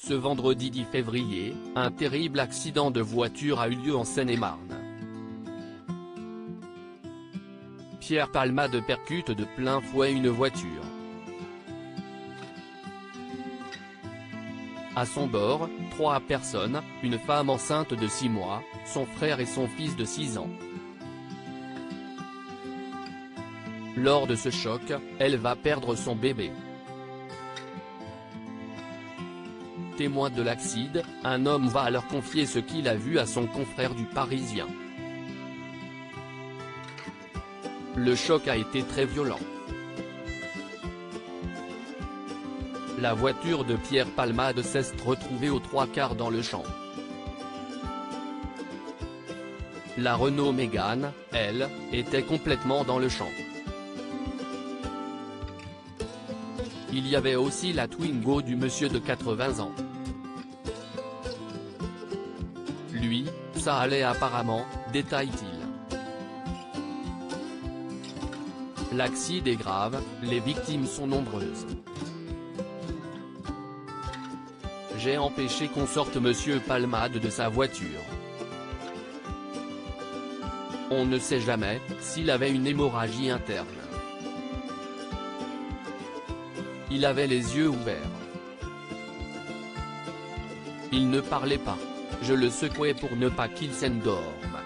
Ce vendredi 10 février, un terrible accident de voiture a eu lieu en Seine-et-Marne. Pierre Palmade percute de plein fouet une voiture. À son bord, 3 personnes, une femme enceinte de 6 mois, son frère et son fils de 6 ans. Lors de ce choc, elle va perdre son bébé. Témoin de l'accident, un homme va alors confier ce qu'il a vu à son confrère du Parisien. Le choc a été très violent. La voiture de Pierre Palmade s'est retrouvée aux 3/4 dans le champ. La Renault Mégane, elle, était complètement dans le champ. Il y avait aussi la Twingo du monsieur de 80 ans. Lui, ça allait apparemment, détaille-t-il. L'accident est grave, les victimes sont nombreuses. J'ai empêché qu'on sorte monsieur Palmade de sa voiture. On ne sait jamais s'il avait une hémorragie interne. Il avait les yeux ouverts. Il ne parlait pas. Je le secouais pour ne pas qu'il s'endorme.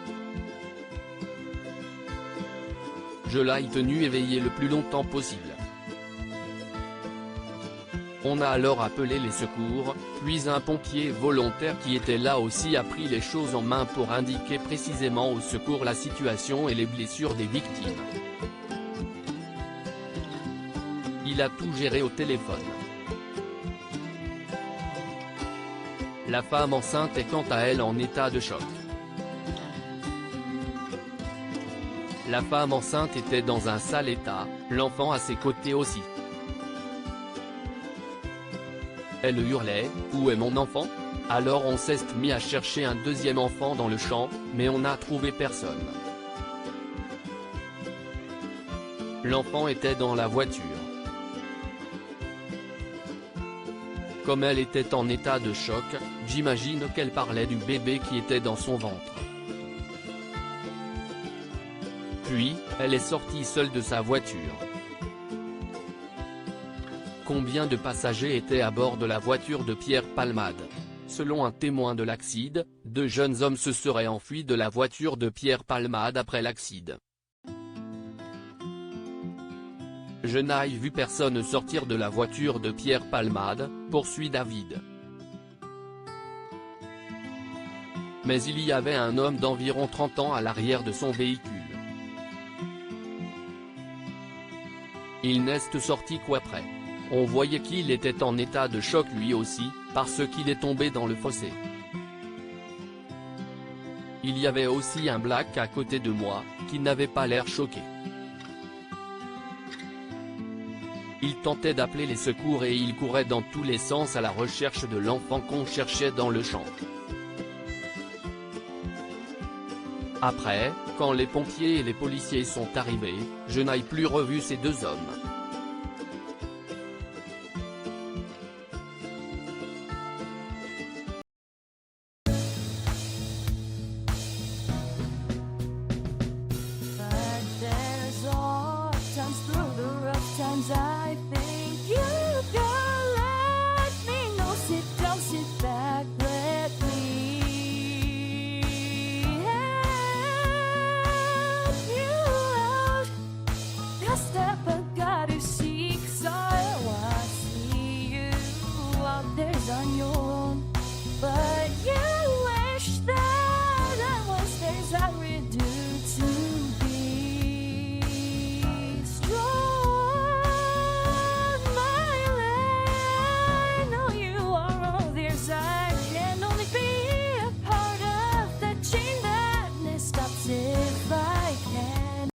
Je l'ai tenu éveillé le plus longtemps possible. On a alors appelé les secours, puis un pompier volontaire qui était là aussi a pris les choses en main pour indiquer précisément aux secours la situation et les blessures des victimes. Il a tout géré au téléphone. La femme enceinte est quant à elle en état de choc. La femme enceinte était dans un sale état, l'enfant à ses côtés aussi. Elle hurlait « Où est mon enfant ?» Alors on s'est mis à chercher un deuxième enfant dans le champ, mais on n'a trouvé personne. L'enfant était dans la voiture. Comme elle était en état de choc, j'imagine qu'elle parlait du bébé qui était dans son ventre. Puis, elle est sortie seule de sa voiture. Combien de passagers étaient à bord de la voiture de Pierre Palmade? Selon un témoin de l'accident, 2 jeunes hommes se seraient enfuis de la voiture de Pierre Palmade après l'accident. Je n'ai vu personne sortir de la voiture de Pierre Palmade, poursuit David. Mais il y avait un homme d'environ 30 ans à l'arrière de son véhicule. Il n'est sorti qu'après. On voyait qu'il était en état de choc lui aussi, parce qu'il est tombé dans le fossé. Il y avait aussi un black à côté de moi, qui n'avait pas l'air choqué. Il tentait d'appeler les secours et il courait dans tous les sens à la recherche de l'enfant qu'on cherchait dans le champ. Après, quand les pompiers et les policiers sont arrivés, je n'ai plus revu ces 2 hommes. I think you can let me know. Sit down, sit back, let me help you out. The step I gotta seek, so I see you out there's on your